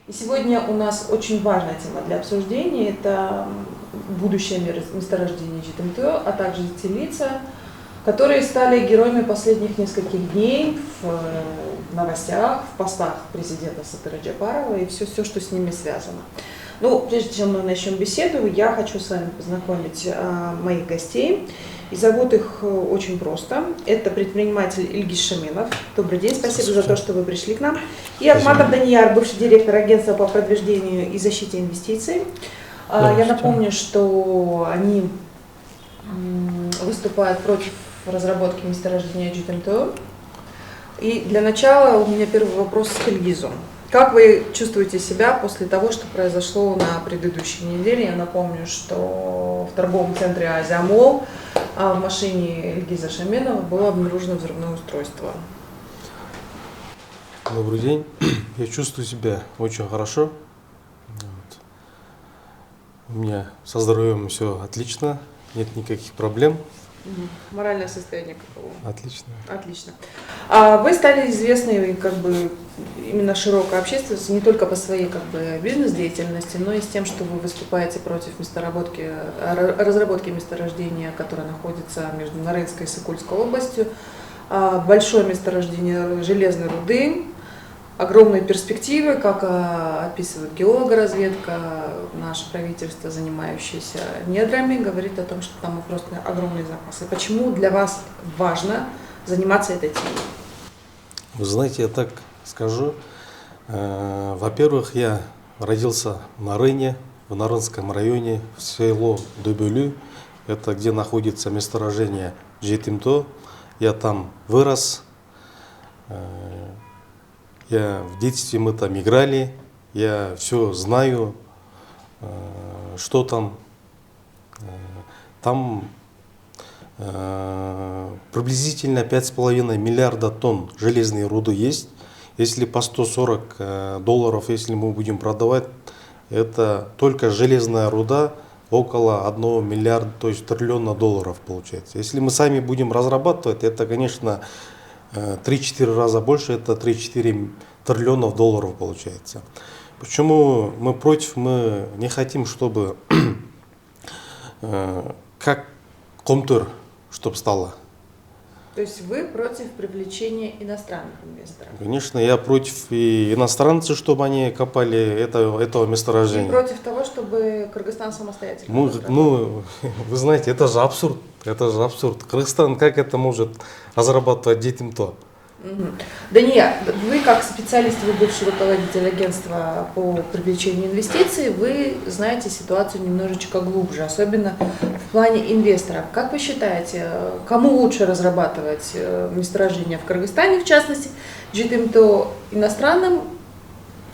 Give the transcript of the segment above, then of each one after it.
И сегодня у нас очень важная тема для обсуждения – это будущее месторождение GTMTO, а также те лица, которые стали героями последних нескольких дней в новостях, в постах президента Сатыра Джапарова и все, что с ними связано. Ну, прежде чем мы начнем беседу, я хочу с вами познакомить моих гостей. И зовут их очень просто. Это предприниматель Ильгиз Шаменов. Добрый день, спасибо за то, что вы пришли к нам. И Ахматов Данияр, бывший директор агентства по продвижению и защите инвестиций. Я напомню, что они выступают против разработки месторождения GTMTO. И для начала у меня первый вопрос к Ильгизу. Как вы чувствуете себя после того, что произошло на предыдущей неделе? Я напомню, что в торговом центре Азия Молл в машине Ильгиза Шаменова было обнаружено взрывное устройство. Добрый день. Я чувствую себя очень хорошо. У меня со здоровьем все отлично, нет никаких проблем. Моральное состояние каково? Отлично. Отлично. Вы стали известны именно широкой общественности не только по своей бизнес-деятельности, но и с тем, что вы выступаете против разработки месторождения, которое находится между Нарынской и Сокульской областью. Большое месторождение железной руды, огромные перспективы, как описывает геологоразведка, наше правительство, занимающееся недрами, говорит о том, что там просто огромные запасы. Почему для вас важно заниматься этой темой? Вы знаете, я так скажу. Во-первых, я родился в Нарыне, в Нарынском районе, в село Дубюлю. Это где находится месторождение GTMTO. Я там вырос. В детстве мы там играли, я все знаю, что там. Там приблизительно 5,5 миллиарда тонн железной руды есть. Если по $140, если мы будем продавать, это только железная руда около 1 миллиарда, то есть триллиона долларов получается. Если мы сами будем разрабатывать, это, конечно, 3-4 раза больше, это 3-4 триллионов долларов получается. Почему мы против? Мы не хотим, чтобы как Комтур, чтобы стало. То есть вы против привлечения иностранных инвесторов? Конечно, я против и иностранцев, чтобы они копали этого месторождения. И против того, чтобы Кыргызстан самостоятельно вы знаете, это же абсурд. Это же абсурд. Кыргызстан как это может разрабатывать GTMTO? Данияр, вы как специалист, вы бывший руководитель агентства по привлечению инвестиций, вы знаете ситуацию немножечко глубже, особенно в плане инвесторов. Как вы считаете, кому лучше разрабатывать месторождения в Кыргызстане, в частности, GTMTO, иностранным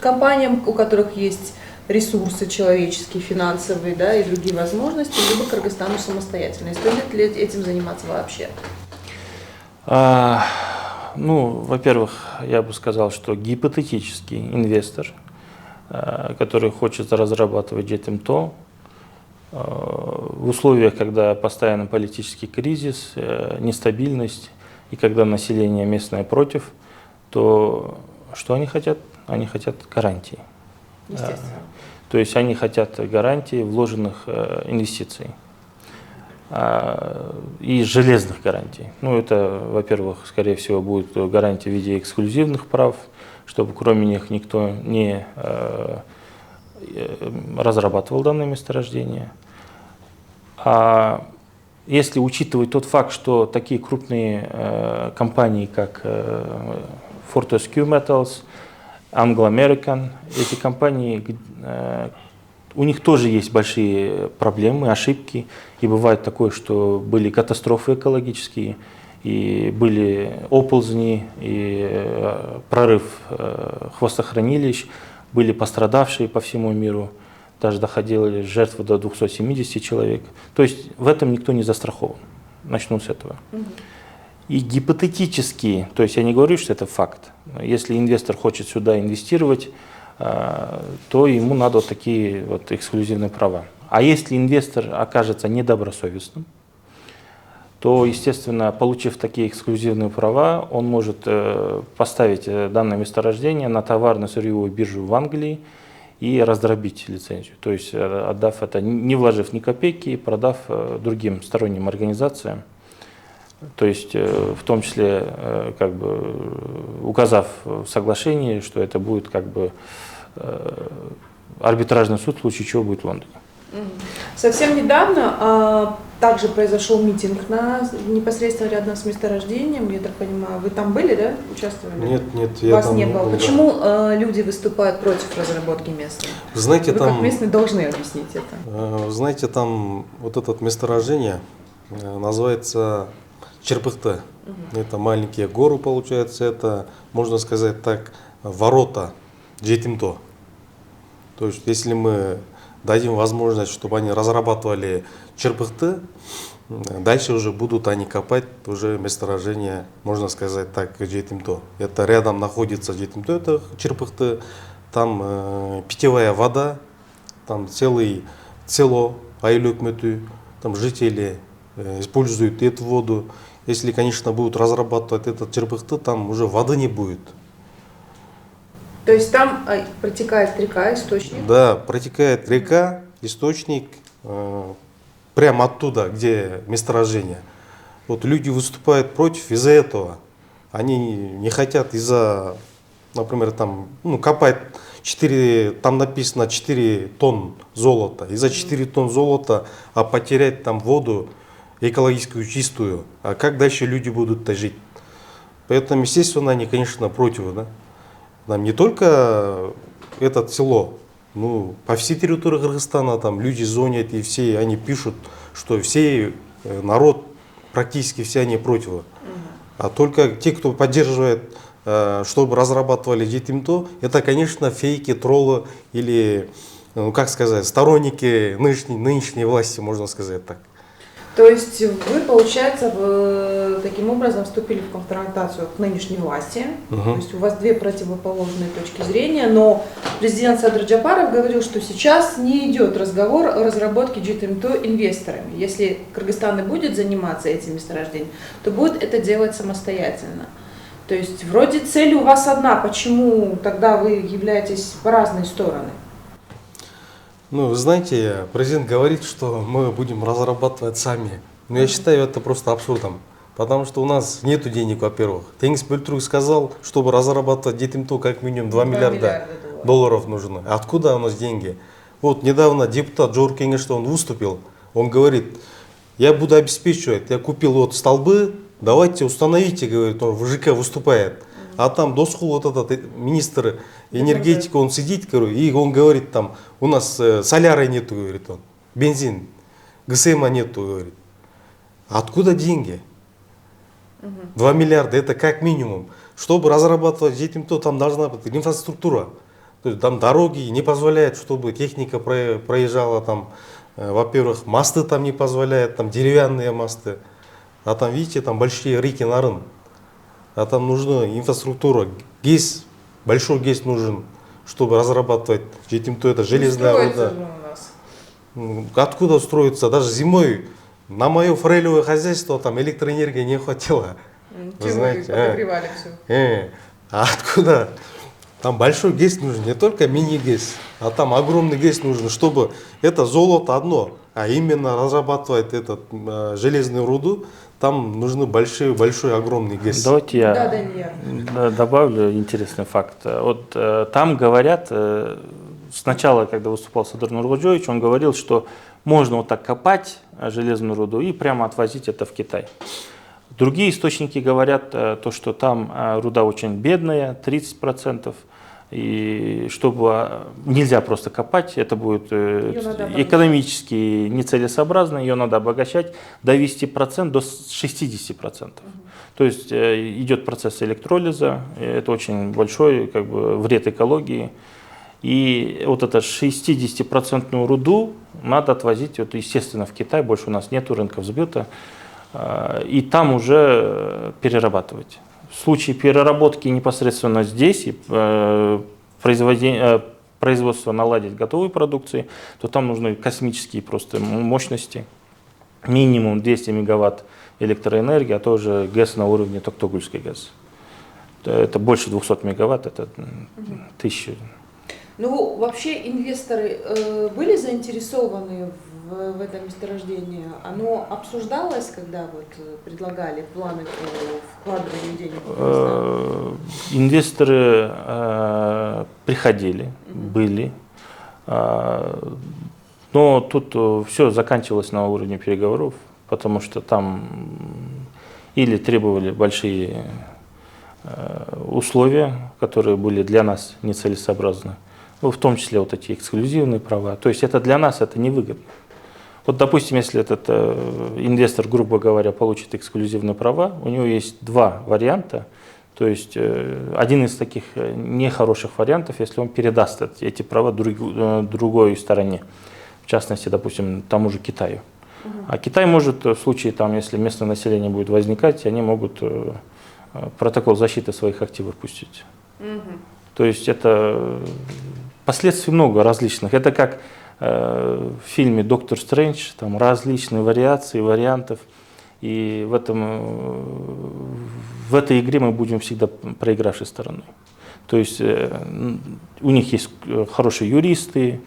компаниям, у которых есть ресурсы человеческие, финансовые, и другие возможности, либо Кыргызстану самостоятельно? И стоит ли этим заниматься вообще? Во-первых, я бы сказал, что гипотетический инвестор, который хочет разрабатывать GTMTO, в условиях, когда постоянно политический кризис, нестабильность, и когда население местное против, то что они хотят? Они хотят гарантий. Естественно. То есть они хотят гарантий вложенных инвестиций. И железных гарантий. Это, во-первых, скорее всего, будет гарантия в виде эксклюзивных прав, чтобы кроме них никто не разрабатывал данное месторождение. А если учитывать тот факт, что такие крупные компании, как Fortescue Metals, Anglo American, эти компании, у них тоже есть большие проблемы, ошибки, и бывает такое, что были катастрофы экологические, и были оползни, и прорыв хвостохранилищ, были пострадавшие по всему миру, даже доходили жертвы до 270 человек. То есть в этом никто не застрахован. Начну с этого. И гипотетически, то есть я не говорю, что это факт, если инвестор хочет сюда инвестировать, то ему надо такие эксклюзивные права. А если инвестор окажется недобросовестным, то, естественно, получив такие эксклюзивные права, он может поставить данное месторождение на товарно-сырьевую биржу в Англии и раздробить лицензию. То есть отдав это, не вложив ни копейки, продав другим сторонним организациям. То есть в том числе как бы указав в соглашении, что это будет как бы арбитражный суд, в случае чего будет в Лондоне. Совсем недавно также произошел митинг непосредственно рядом с месторождением. Я так понимаю, вы там были, да? Участвовали? Нет, я Вас там не было. Да. Почему люди выступают против разработки местной? Знаете, вы там, как местные должны объяснить это. Знаете, там вот это месторождение называется Черпыхты. Это маленькие горы, получается, это, можно сказать так, ворота Жетимто. То есть, если мы дадим возможность, чтобы они разрабатывали Черпыхты, дальше уже будут они копать уже месторождение, можно сказать так, Жетимто. Это рядом находится Жетимто, это Черпыхты, там питьевая вода, там село Айлюкмету, там жители используют эту воду. Если, конечно, будут разрабатывать этот Черпыхты, там уже воды не будет. То есть там протекает река, источник? Да, протекает река, источник, прямо оттуда, где месторождение. Вот люди выступают против из-за этого. Они не хотят из-за, например, там, копать 4, там написано 4 тонн золота. Из-за 4 тонн золота, потерять там воду экологическую чистую. А как дальше люди будут жить? Поэтому, естественно, они, конечно, против, да? Там не только это село, по всей территории Кыргызстана там люди звонят, и все они пишут, что все народ, практически все они против. А только те, кто поддерживает, чтобы разрабатывали Жетимто, это, конечно, фейки, троллы или, как сказать, сторонники нынешней власти, можно сказать так. То есть вы, получается, таким образом вступили в конфронтацию к нынешней власти. То есть у вас две противоположные точки зрения, но президент Садыр Джапаров говорил, что сейчас не идет разговор о разработке Жетимто инвесторами. Если Кыргызстан и будет заниматься этим месторождением, то будет это делать самостоятельно. То есть вроде цель у вас одна, почему тогда вы являетесь по разные стороны? Вы знаете, президент говорит, что мы будем разрабатывать сами. Но я считаю это просто абсурдом. Потому что у нас нет денег, во-первых. Теңиз Бөлтүрк сказал, чтобы разрабатывать Жетимто как минимум 2 миллиарда долларов нужно. Откуда у нас деньги? Вот недавно депутат Джор Кеңеште он выступил. Он говорит, я буду обеспечивать, я купил вот столбы, давайте установите, говорит, он в ЖК выступает. А там Досхул, вот этот министр энергетики, он сидит, и он говорит, там, у нас соляры нету, говорит он, бензин, ГСМа нету, говорит. Откуда деньги? 2 миллиарда, это как минимум. Чтобы разрабатывать Жетимто, там должна быть инфраструктура. То есть там дороги не позволяют, чтобы техника проезжала, там, во-первых, мосты там не позволяют, там деревянные мосты. А там, видите, там большие реки Нарын. А там нужна инфраструктура, ГЭС, большой ГЭС нужен, чтобы разрабатывать Жетимто, это железная руда. Откуда строится? Даже зимой на мое форелевое хозяйство там электроэнергии не хватило. Вы знаете, подогревали все. А откуда? Там большой ГЭС нужен, не только мини-ГЭС, а там огромный ГЭС нужен, чтобы это золото одно, а именно разрабатывать этот железную руду, там нужны большой огромный ГЭС. Давайте я добавлю интересный факт. Вот там говорят, сначала, когда выступал Садыр Нургоджоевич, он говорил, что можно вот так копать железную руду и прямо отвозить это в Китай. Другие источники говорят, что там руда очень бедная, 30%. И чтобы нельзя просто копать, это будет экономически нецелесообразно, ее надо обогащать, довести процент до 60%. То есть идет процесс электролиза, это очень большой вред экологии. И вот эту 60% руду надо отвозить, естественно, в Китай, больше у нас нет рынков сбыта, и там уже перерабатывать. В случае переработки непосредственно здесь, производство наладить готовой продукции, то там нужны космические просто мощности, минимум 200 мегаватт электроэнергии, а тоже ГЭС на уровне Токтогульской ГЭС. Это больше 200 мегаватт, это 1000. Ну, вообще инвесторы были заинтересованы в этом месторождении? Оно обсуждалось, когда вот предлагали планы по вкладыванию денег? Инвесторы приходили, были, но тут все заканчивалось на уровне переговоров, потому что там или требовали большие условия, которые были для нас нецелесообразны, в том числе вот эти эксклюзивные права. То есть это для нас это невыгодно. Вот, допустим, если этот инвестор, грубо говоря, получит эксклюзивные права, у него есть два варианта. То есть один из таких нехороших вариантов, если он передаст эти права другой стороне, в частности, допустим, тому же Китаю. А Китай может в случае, там, если местное население будет возникать, они могут протокол защиты своих активов пустить. То есть это последствий много различных. Это как в фильме «Доктор Стрэндж», там различные вариации, вариантов. И в этой игре мы будем всегда проигравшей стороной. То есть у них есть хорошие юристы.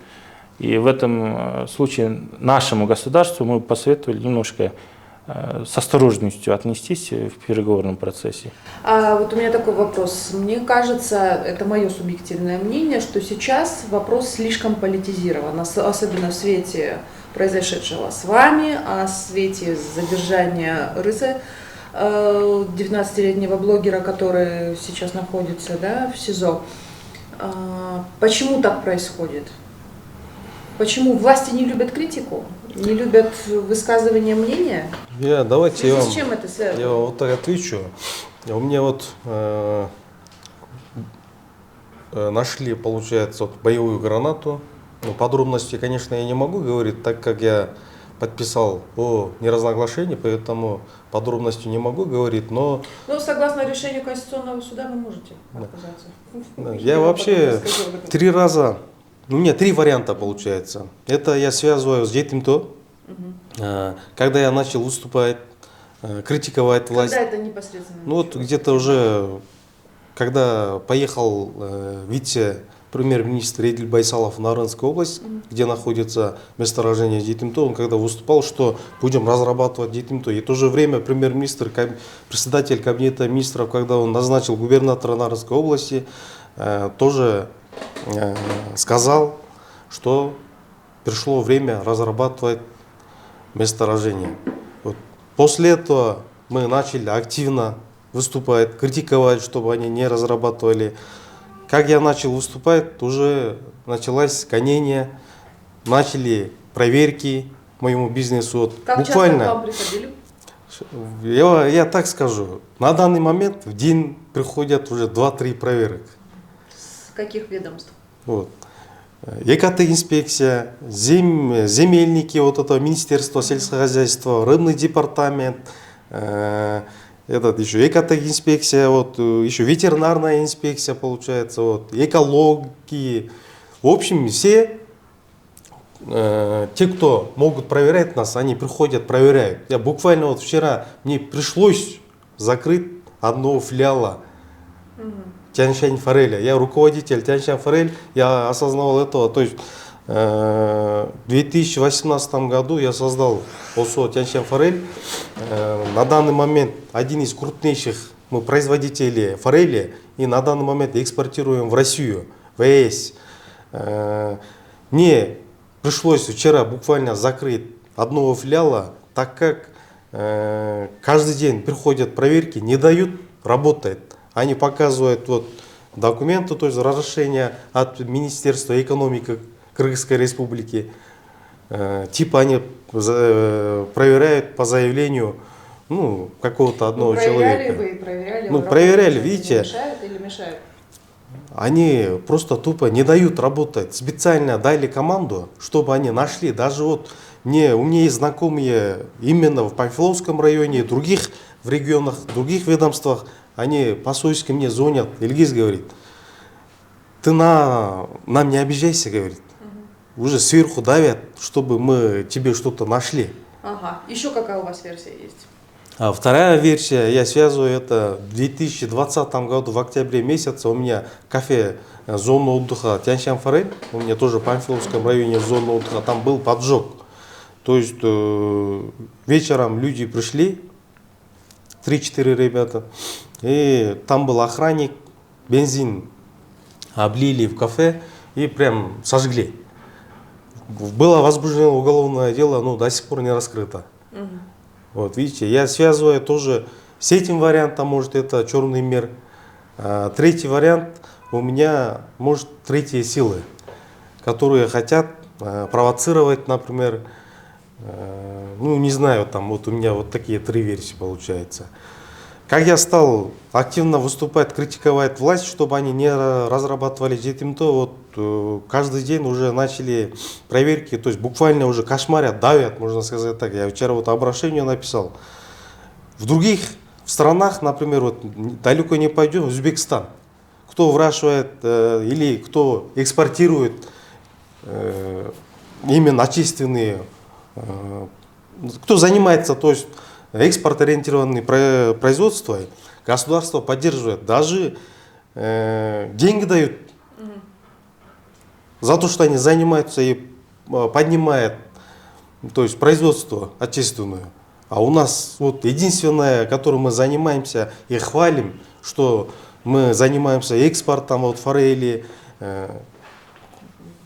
И в этом случае нашему государству мы посоветовали немножко с осторожностью отнестись в переговорном процессе. А вот у меня такой вопрос. Мне кажется, это мое субъективное мнение, что сейчас вопрос слишком политизирован, особенно в свете произошедшего с вами, в свете задержания Рызы, 19-летнего блогера, который сейчас находится, да, в СИЗО. Почему так происходит? Почему власти не любят критику, не любят высказывание мнения? Давайте С чем это связано? я вам вот так отвечу. У меня вот нашли, получается, вот боевую гранату. Ну, подробности, конечно, я не могу говорить, так как я подписал о неразглашении, поэтому подробностей не могу говорить, но... Ну, согласно решению Конституционного суда вы можете отказаться. Я вообще 3 раза... У меня 3 варианта получается. Это я связываю с Жетимто, когда я начал выступать, критиковать власть. Когда это непосредственно? Ну вот где-то уже, когда поехал вице-премьер-министр Эдиль Байсалов в Нарынскую область, где находится месторождение Жетимто, он когда выступал, что будем разрабатывать Жетимто. И в то же время премьер-министр, председатель кабинета министров, когда он назначил губернатора Нарынской области, тоже сказал, что пришло время разрабатывать месторождение. Вот. После этого мы начали активно выступать, критиковать, чтобы они не разрабатывали. Как я начал выступать, уже началось гонение, начали проверки моему бизнесу. Вот. Как буквально, часто к вам приходили? Я так скажу, на данный момент в день приходят уже 2-3 проверок. Каких ведомств? Вот. Экоинспекция, земельники, вот это Министерство сельского хозяйства, рыбный департамент, еще экоинспекция, вот, еще ветеринарная инспекция получается, вот, экологи. В общем, все те, кто могут проверять нас, они приходят, проверяют. Я буквально вот вчера мне пришлось закрыть одного филиала. Тяньшань Фореля. Я руководитель Тяньшань Форель, я осознавал этого. То есть в 2018 году я создал ОСО Тяньшань Форель. На данный момент один из крупнейших мы производителей форели и на данный момент экспортируем в Россию, в ЕС. Мне пришлось вчера буквально закрыть одного филиала, так как каждый день приходят проверки, не дают работать. Они показывают вот документы, то есть разрешение от Министерства экономики Кыргызской Республики. Типа они проверяют по заявлению какого-то одного человека. Проверяли, видите. Мешают или мешают? Они просто тупо не дают работать. Специально дали команду, чтобы они нашли. Даже вот у меня есть знакомые именно в Памфиловском районе, других в регионах, других ведомствах. Они по-свойски мне звонят. Ильгиз говорит, ты нам не обижайся, говорит. Уже сверху давят, чтобы мы тебе что-то нашли. Ага. Еще какая у вас версия есть? А вторая версия, я связываю это в 2020 году, в октябре месяце у меня кафе зона отдыха Тянь-Шань-Форель, у меня тоже в Панфиловском районе зона отдыха, там был поджог. То есть вечером люди пришли, 3-4 ребята, и там был охранник, бензин облили в кафе и прям сожгли. Было возбуждено уголовное дело, но до сих пор не раскрыто. Вот видите, я связываю тоже с этим вариантом, может это черный мир. Третий вариант, у меня может третьи силы, которые хотят провоцировать, например, ну не знаю, там вот у меня вот такие три версии получается. Как я стал активно выступать, критиковать власть, чтобы они не разрабатывали жетимто, вот каждый день уже начали проверки, то есть буквально уже кошмарят, давят, можно сказать так. Я вчера вот обращение написал. В других странах, например, вот далеко не пойдем, Узбекистан. Кто выращивает или кто экспортирует именно отечественные, кто занимается, то есть экспорт-ориентированное производство, государство поддерживает, даже деньги дают за то, что они занимаются и поднимают, то есть производство отечественное. А у нас вот единственное, которым мы занимаемся и хвалим, что мы занимаемся экспортом вот форели,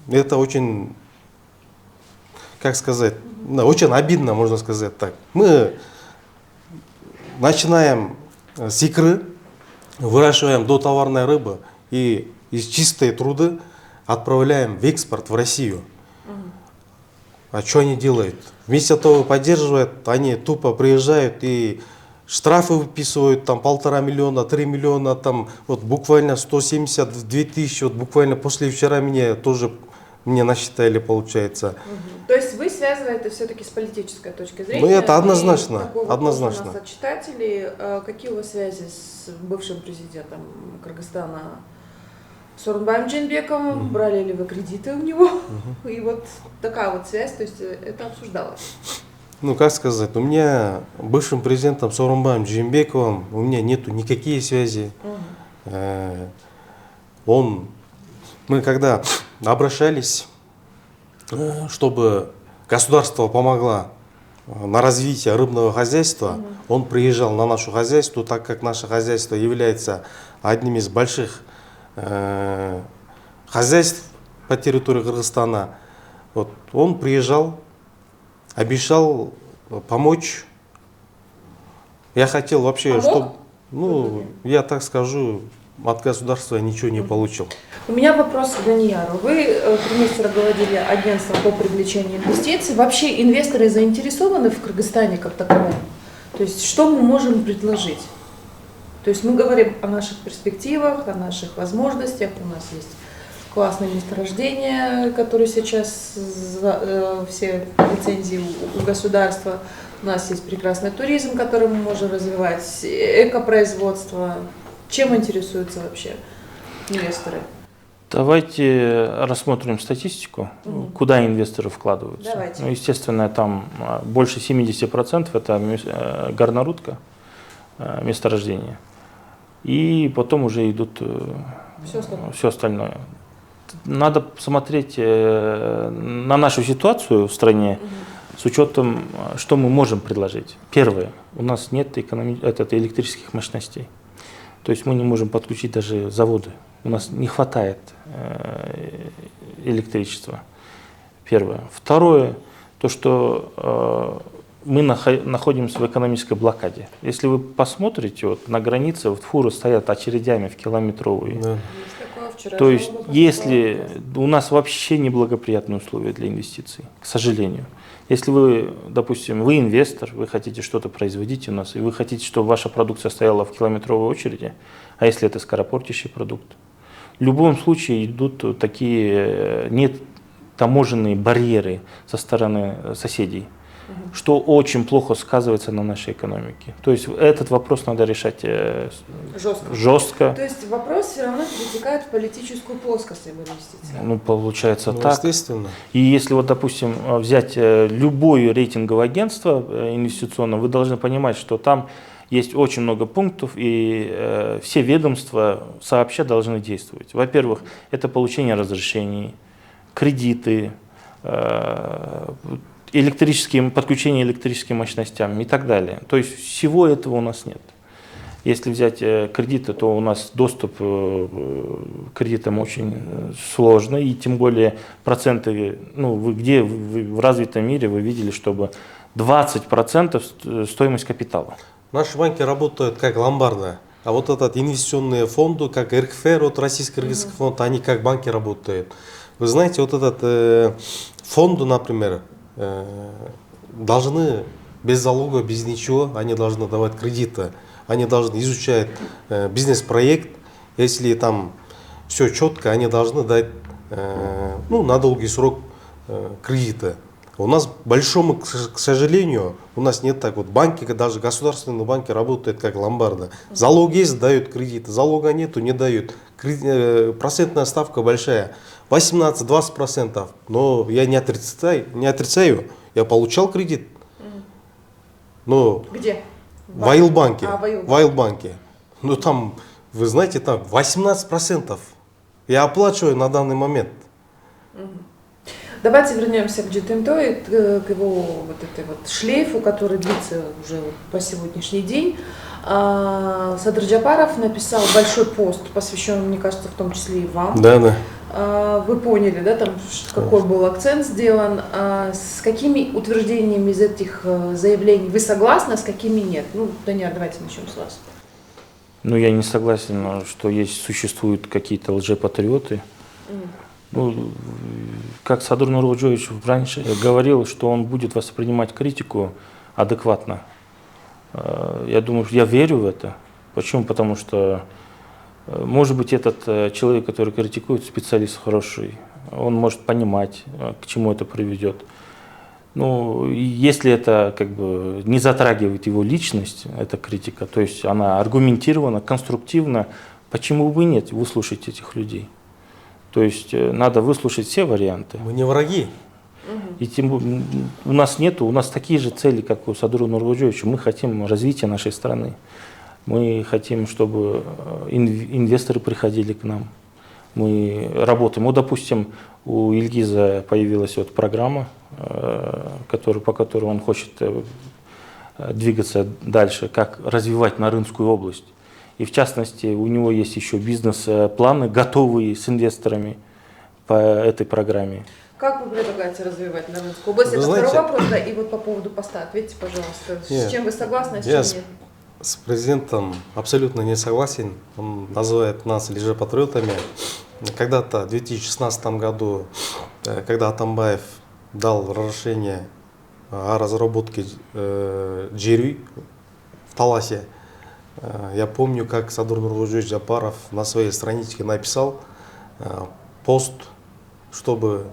это очень, как сказать, очень обидно, можно сказать так. Мы начинаем с икры, выращиваем дотоварной рыбы и из чистой труды отправляем в экспорт в Россию. А что они делают? Вместо того поддерживают, они тупо приезжают и штрафы выписывают, там 1,5 миллиона, 3 миллиона, там вот буквально 172 тысячи, вот буквально после вчера мне насчитали, получается. То есть вы связываете все-таки с политической точки зрения? Ну это однозначно, однозначно. У нас от читателей, какие у вас связи с бывшим президентом Кыргызстана Сооронбаем Жээнбековым? Брали ли вы кредиты у него? И вот такая вот связь, то есть это обсуждалось? Ну как сказать, у меня бывшим президентом Сооронбаем Жээнбековым у меня нету никакие связи. Мы когда обращались, чтобы государство помогло на развитие рыбного хозяйства, он приезжал на наше хозяйство, так как наше хозяйство является одним из больших хозяйств по территории Кыргызстана. Вот, он приезжал, обещал помочь. Я хотел вообще, чтобы, ну, я так скажу, от государства ничего не получил. У меня вопрос к Данияру. Вы 3 месяца руководили агентством по привлечению инвестиций. Вообще инвесторы заинтересованы в Кыргызстане как таковом? То есть что мы можем предложить? То есть мы говорим о наших перспективах, о наших возможностях. У нас есть классные месторождения, которые сейчас все лицензии у государства. У нас есть прекрасный туризм, который мы можем развивать, экопроизводство. Чем интересуются вообще инвесторы? Давайте рассмотрим статистику, куда инвесторы вкладываются. Давайте. Ну, естественно, там больше 70% это горнорудка, месторождение. И потом уже идут все остальное. Надо посмотреть на нашу ситуацию в стране с учетом, что мы можем предложить. Первое, у нас нет электрических мощностей. То есть мы не можем подключить даже заводы. У нас не хватает электричества. Первое. Второе, то, что мы находимся в экономической блокаде. Если вы посмотрите, вот, на границе вот, фуры стоят очередями в километровые. Да. То есть, если у нас вообще неблагоприятные условия для инвестиций, к сожалению. Если вы, допустим, вы инвестор, вы хотите что-то производить у нас, и вы хотите, чтобы ваша продукция стояла в километровой очереди, а если это скоропортящий продукт, в любом случае идут такие таможенные барьеры со стороны соседей. что очень плохо сказывается на нашей экономике. То есть этот вопрос надо решать жестко. То есть вопрос все равно перетекает в политическую плоскость об инвестициях. Ну, получается Ну, так. естественно. И если вот, допустим, взять любое рейтинговое агентство инвестиционное, вы должны понимать, что там есть очень много пунктов, и все ведомства сообща должны действовать. Во-первых, это получение разрешений, кредиты, подключение электрическим мощностям и так далее. То есть всего этого у нас нет. Если взять кредиты, то у нас доступ к кредитам очень сложный, и тем более проценты, ну, вы в развитом мире вы видели, чтобы 20% стоимость капитала. Наши банки работают как ломбарды, а вот этот инвестиционные фонды, как РКФР, вот Российско-Кыргызский фонд, они как банки работают. Вы знаете, вот этот фонды, например, должны без залога, без ничего, они должны давать кредиты, они должны изучать бизнес-проект, если там все четко, они должны дать на долгий срок кредиты. У нас, большому, к сожалению, у нас нет так вот. Банки, даже государственные банки работают как ломбарды. Залог есть, дают кредиты, залога нету, не дают. Процентная ставка большая, 18-20%. Но я не отрицаю, я получал кредит. Но Где? в Айлбанке. В Айлбанке. Ну там, вы знаете, там 18% я оплачиваю на данный момент. Давайте вернемся к GTMTO и к его вот этой вот шлейфу, который длится уже по сегодняшний день. Садыр Джапаров написал большой пост, посвященный, мне кажется, в том числе и вам. Да. Вы поняли, да, там какой был акцент сделан. С какими утверждениями из этих заявлений вы согласны, а с какими нет? Ну, Даниил, давайте начнем с вас. Ну, я не согласен, что существуют какие-то лжепатриоты. Ну, как Садыр Нурлыджоевич раньше говорил, что он будет воспринимать критику адекватно. Я думаю, я верю в это. Почему? Потому что, может быть, этот человек, который критикует, специалист хороший, он может понимать, к чему это приведет. Ну, если это как бы не затрагивает его личность, эта критика, то есть она аргументирована, конструктивна, почему бы и нет выслушать этих людей? То есть надо выслушать все варианты. Мы не враги. И у нас такие же цели, как у Садыра Нурлыджоевича. Мы хотим развития нашей страны. Мы хотим, чтобы инвесторы приходили к нам. Мы работаем. Вот, допустим, у Ильгиза появилась вот программа, по которой он хочет двигаться дальше, как развивать Нарынскую область. И в частности, у него есть еще бизнес-планы, готовые с инвесторами по этой программе. Как вы предлагаете развивать Нарынскую область? Это второй вопрос, да, и вот по поводу поста. Ответьте, пожалуйста, с чем вы согласны, а с чем нет? С президентом абсолютно не согласен. Он называет нас лжепатриотами. Когда-то в 2016 году, когда Атамбаев дал разрешение о разработке Джири в Таласе, я помню, как Садыр Нурлыджоевич Джапаров на своей страничке написал пост, чтобы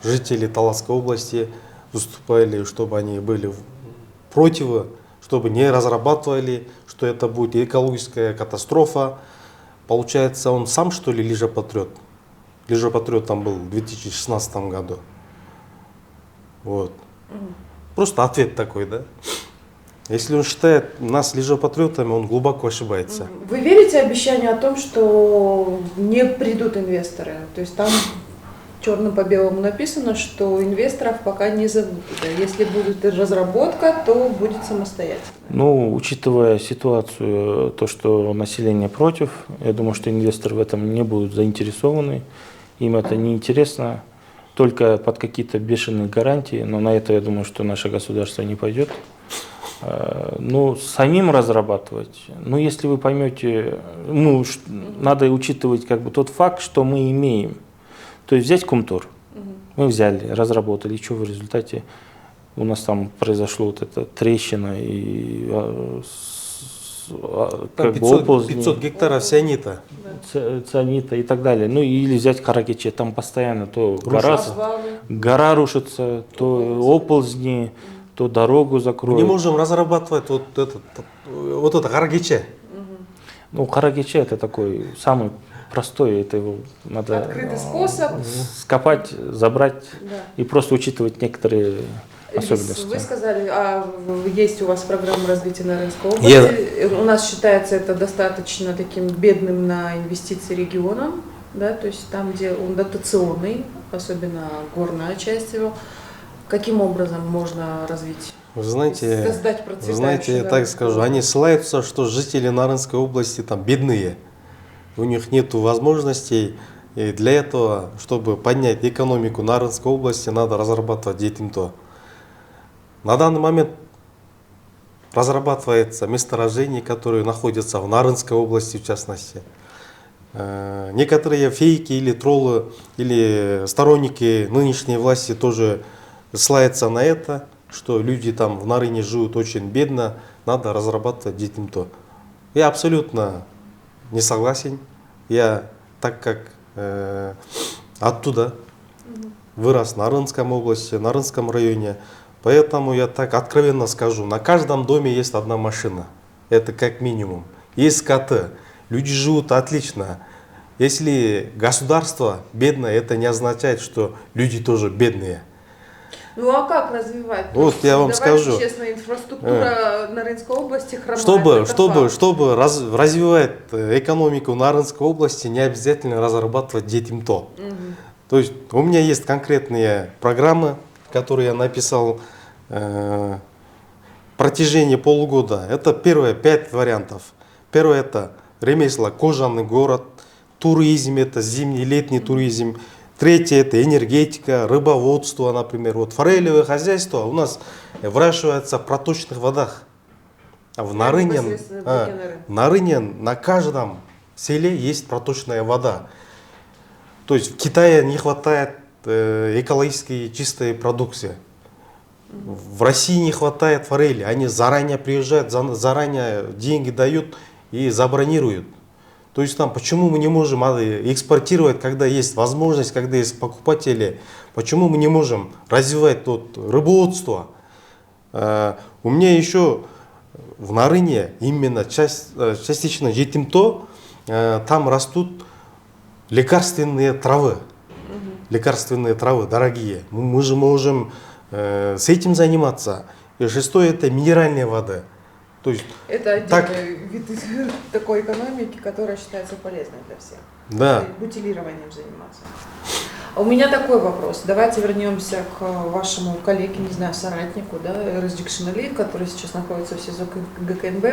жители Таласской области выступали, чтобы они были против, чтобы не разрабатывали, что это будет экологическая катастрофа. Получается, он сам, что ли, лжепатриот? Лжепатриот там был в 2016 году. Вот. Просто ответ такой, да? Если он считает нас лжепатриотами, он глубоко ошибается. Вы верите обещанию о том, что не придут инвесторы? То есть там черным по белому написано, что инвесторов пока не зовут. Если будет разработка, то будет самостоятельно. Ну, учитывая ситуацию, то, что население против, я думаю, что инвесторы в этом не будут заинтересованы. Им это не интересно, только под какие-то бешеные гарантии. Но на это, я думаю, что наше государство не пойдет. Ну, самим разрабатывать, ну, если вы поймете, ну, надо учитывать как бы тот факт, что мы имеем. То есть взять Кумтор, мы взяли, разработали, и что в результате у нас там произошло вот эта трещина и как 500 гектаров цианита. Цианита и так далее. Ну, или взять Каракече, там постоянно то гора рушится, то оползни. то дорогу Мы закроют. не можем разрабатывать вот это гаргиче. Ну, карагиче это такой самый простой, это его надо Открытый способ. скопать, забрать Да. и просто учитывать некоторые особенности. Вы сказали, есть у вас программа развития Нарынской области. У нас считается это достаточно таким бедным на инвестиции регионом, да, то есть там, где он дотационный, особенно горная часть его. Каким образом можно развить? Вы знаете, Создать я так скажу, они ссылаются, что жители Нарынской области там бедные, у них нет возможностей, и для этого, чтобы поднять экономику Нарынской области, надо разрабатывать детимто. На данный момент разрабатывается месторождение, которое находится в Нарынской области в частности. Некоторые фейки или троллы, или сторонники нынешней власти тоже ссылаются на это, что люди там в Нарыне живут очень бедно, надо разрабатывать детимто. Я абсолютно не согласен. Я, так как оттуда вырос в Нарынском области, Нарынском районе, поэтому я так откровенно скажу, на каждом доме есть одна машина. Это как минимум. Есть скоты. Люди живут отлично. Если государство бедное, это не означает, что люди тоже бедные. Ну а как развивать? Вот я вам скажу. Честно, инфраструктура Нарынской области хромает. Чтобы развивать экономику Нарынской области, не обязательно разрабатывать детимто. То есть у меня есть конкретные программы, которые я написал в протяжении полугода. Это первое 5 вариантов. Первое это ремесло, кожаный город, туризм, это зимний, летний туризм. Третье это энергетика, рыбоводство, например. Вот форелевое хозяйство у нас выращивается в проточных водах. А в Нарыне на каждом селе есть проточная вода. То есть в Китае не хватает экологически чистой продукции. В России не хватает форели. Они заранее приезжают, заранее деньги дают и забронируют. То есть там, почему мы не можем экспортировать, когда есть возможность, когда есть покупатели? Почему мы не можем развивать рыбоводство? У меня еще в Нарыне именно частично жетимто, там растут лекарственные травы. Лекарственные травы дорогие. Мы же можем с этим заниматься. И шестое это минеральная вода. То есть, это отдельный вид такой экономики, которая считается полезной для всех. Да. Бутилированием заниматься. У меня такой вопрос. Давайте вернемся к вашему коллеге, не знаю, соратнику, да, Раздик Шиналиев, который сейчас находится в СИЗО ГКНБ.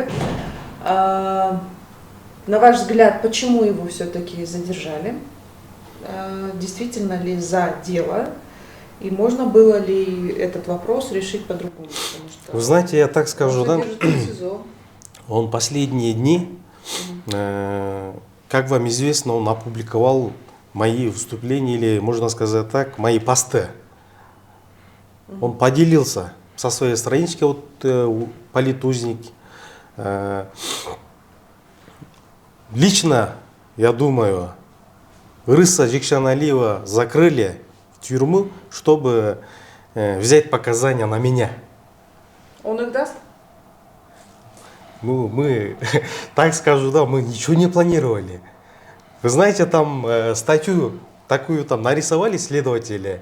На ваш взгляд, почему его все-таки задержали? Действительно ли за дело? И можно было ли этот вопрос решить по-другому? Вы знаете, я так скажу, да? Он последние дни, как вам известно, он опубликовал мои выступления, или, можно сказать так, мои посты. Он поделился со своей странички, политузник. Лично, я думаю, Рыса Жикшаналиева закрыли в тюрьму, чтобы взять показания на меня. Он их даст? Ну, мы, так скажу, да, мы ничего не планировали. Вы знаете, там статью такую там нарисовали следователи,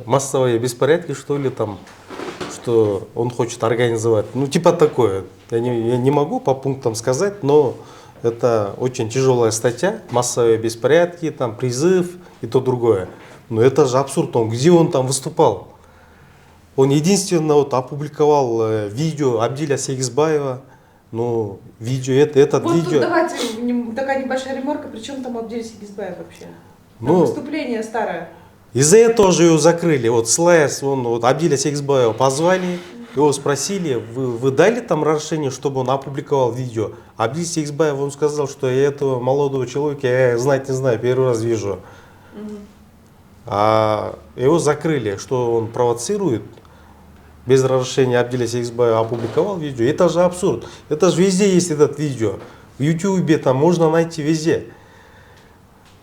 массовые беспорядки, что ли, там, что он хочет организовать. Ну, типа такое. Я не могу по пунктам сказать, но это очень тяжелая статья, массовые беспорядки, там, призыв и то другое. Но это же абсурд, где он там выступал? Он единственно опубликовал видео Абдиля Сегизбаева. Ну, видео, этот вот видео... Давайте, такая небольшая ремарка, при чем там Абдиль Сегизбаев вообще? Ну, выступление старое. Из-за этого же его закрыли. Слайс, Абдиля Сегизбаева позвали, его спросили, вы дали там разрешение, чтобы он опубликовал видео? Абдиль Сегизбаев, он сказал, что я этого молодого человека я знать не знаю, первый раз вижу. А его закрыли, что он провоцирует. Без разрешения Абдиля Сегизбаева опубликовал видео. Это же абсурд. Это же везде есть этот видео. В Ютубе там можно найти везде.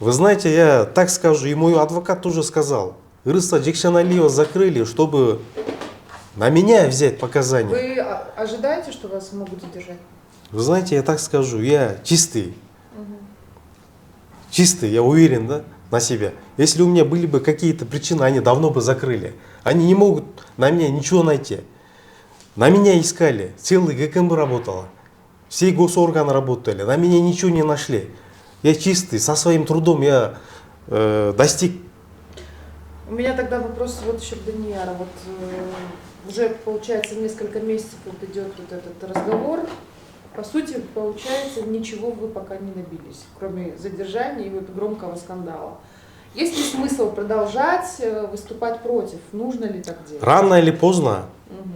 Вы знаете, я так скажу, и мой адвокат тоже сказал. Ирыса Джекшаналиева закрыли, чтобы на меня взять показания. Вы ожидаете, что вас могут задержать? Вы знаете, я так скажу, я чистый. Чистый, я уверен, да, на себя. Если у меня были бы какие-то причины, они давно бы закрыли. Они не могут на меня ничего найти. На меня искали, целый ГКМ работала, все госорганы работали, на меня ничего не нашли. Я чистый, со своим трудом я достиг. У меня тогда вопрос вот еще к Данияру. Вот уже получается несколько месяцев вот идет вот этот разговор. По сути, получается, ничего вы пока не добились, кроме задержания и вот громкого скандала. Есть ли смысл продолжать выступать против? Нужно ли так делать? Рано или поздно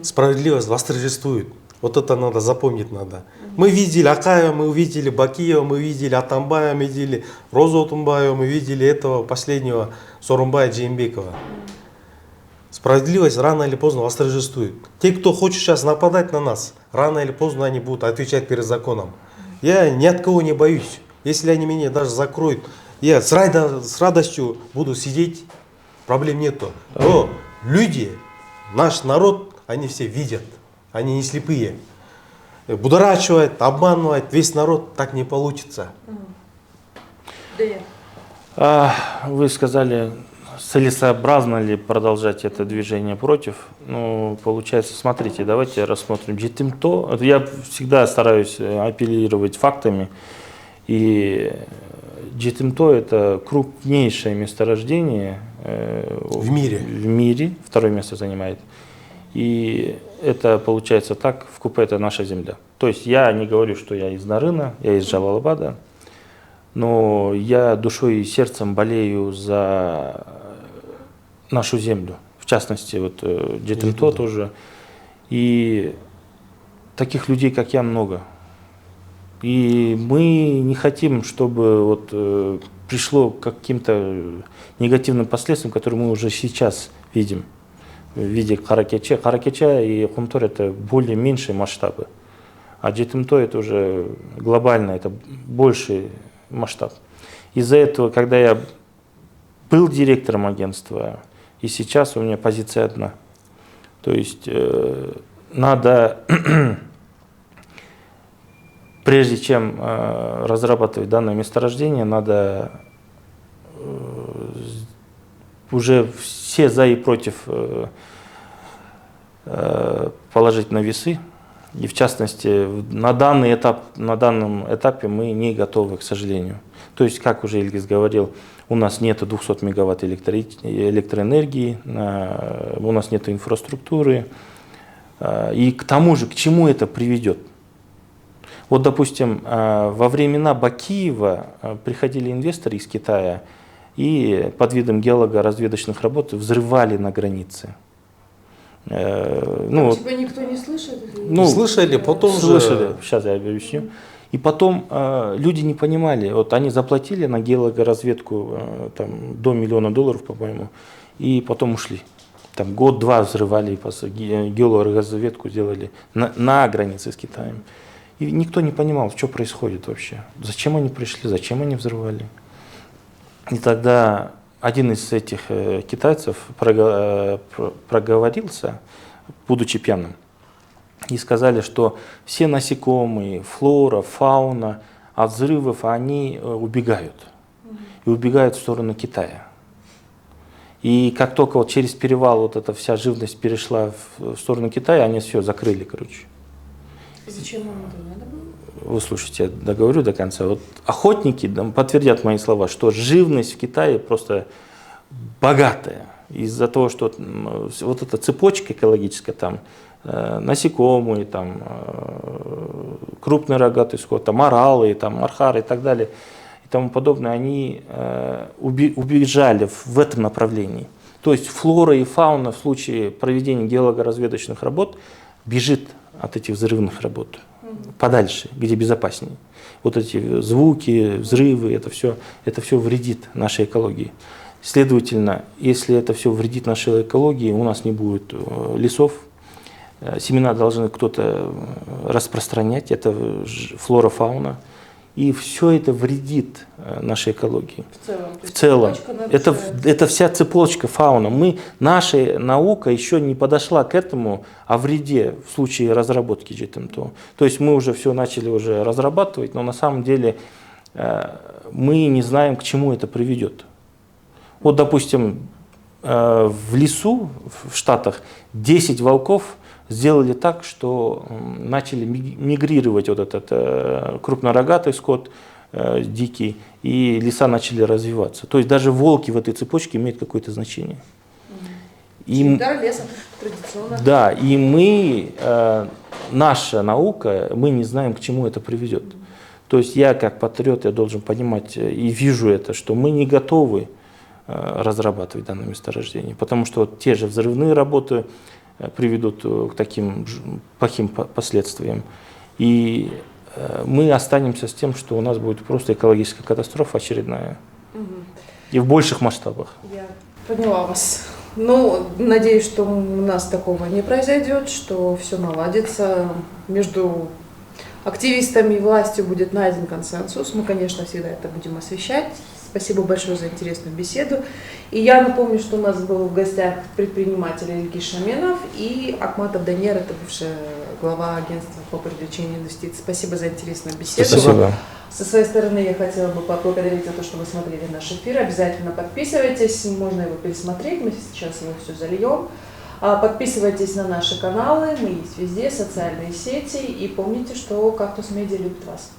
справедливость восторжествует. Вот это надо запомнить надо. Мы видели Акаева, мы увидели Бакиева, мы видели Атамбая, мы видели Розу Атамбаева, мы видели этого последнего Сооронбая Джеймбекова. Справедливость рано или поздно восторжествует. Те, кто хочет сейчас нападать на нас, рано или поздно они будут отвечать перед законом. Я ни от кого не боюсь. Если они меня даже закроют, я с радостью буду сидеть, проблем нету. Но люди, наш народ, они все видят, они не слепые. Будораживать, обманывать весь народ так не получится. Вы сказали, целесообразно ли продолжать это движение против? Ну, получается, смотрите, давайте рассмотрим Жетимто. Я всегда стараюсь апеллировать фактами. И Жетимто — это крупнейшее месторождение В мире. В мире, второе место занимает. И это получается так, в Купе это наша земля. То есть я не говорю, что я из Нарына, я из Джалалабада, но я душой и сердцем болею за нашу землю. В частности, вот Жетимто тоже. И таких людей, как я, много. И мы не хотим, чтобы вот пришло к каким-то негативным последствиям, которые мы уже сейчас видим в виде Каракеча. Каракеча и Хумтор — это более меньшие масштабы, а Жетимто — это уже глобально, это больший масштаб. Из-за этого, когда я был директором агентства, и сейчас у меня позиция одна. То есть надо, прежде чем разрабатывать данное месторождение, надо уже все за и против положить на весы. И в частности, на данном этапе мы не готовы, к сожалению. То есть, как уже Ильгиз говорил, у нас нет 200 мегаватт электроэнергии, у нас нет инфраструктуры. И к тому же, к чему это приведет? Вот, допустим, во времена Бакиева приходили инвесторы из Китая и под видом геолого-разведочных работ взрывали на границе. Ну, типа никто не слышит? Ну, слышали, потом слышали. Сейчас я объясню. И потом люди не понимали, вот они заплатили на геологоразведку там, до $1 миллиона, по-моему, и потом ушли. Там год-два взрывали, геологоразведку делали на границе с Китаем. И никто не понимал, что происходит вообще. Зачем они пришли, зачем они взрывали. И тогда один из этих китайцев проговорился, будучи пьяным. И сказали, что все насекомые, флора, фауна от взрывов, они убегают. И убегают в сторону Китая. И как только вот через перевал вот эта вся живность перешла в сторону Китая, они все закрыли, короче. Зачем вам это надо было? Вы слушайте, я договорю до конца. Вот охотники подтвердят мои слова, что живность в Китае просто богатая. Из-за того, что вот эта цепочка экологическая, там насекомые, там крупный рогатый скот, там оралы, там архары и так далее и тому подобное, они убежали в этом направлении. То есть флора и фауна в случае проведения геологоразведочных работ бежит от этих взрывных работ подальше, где безопаснее. Вот эти звуки, взрывы, это все вредит нашей экологии. Следовательно, если это все вредит нашей экологии, у нас не будет лесов, семена должны кто-то распространять, это флора, фауна. И все это вредит нашей экологии. В целом. Это вся цепочка фауна. Наша наука еще не подошла к этому о вреде в случае разработки GTM2. То есть мы уже все начали уже разрабатывать, но на самом деле мы не знаем, к чему это приведет. Вот, допустим, в лесу в Штатах 10 волков сделали так, что начали мигрировать вот этот крупнорогатый скот, дикий, и леса начали развиваться. То есть даже волки в этой цепочке имеют какое-то значение. Всегда лесом традиционно. Да, и наша наука, мы не знаем, к чему это приведет. То есть я как патриот, я должен понимать и вижу это, что мы не готовы разрабатывать данное месторождение, потому что вот те же взрывные работы приведут к таким плохим последствиям. И мы останемся с тем, что у нас будет просто экологическая катастрофа очередная. И в больших масштабах. Я поняла вас. Ну, надеюсь, что у нас такого не произойдет, что все наладится. Между активистами и властью будет найден консенсус. Мы, конечно, всегда это будем освещать. Спасибо большое за интересную беседу. И я напомню, что у нас был в гостях предприниматель Ильгиз Шаменов и Акматов Данияр, это бывший глава агентства по привлечению инвестиций. Спасибо за интересную беседу. Спасибо. Со своей стороны я хотела бы поблагодарить за то, что вы смотрели наш эфир. Обязательно подписывайтесь, можно его пересмотреть, мы сейчас его все зальем. Подписывайтесь на наши каналы, мы есть везде, социальные сети. И помните, что Кактус Медиа любит вас.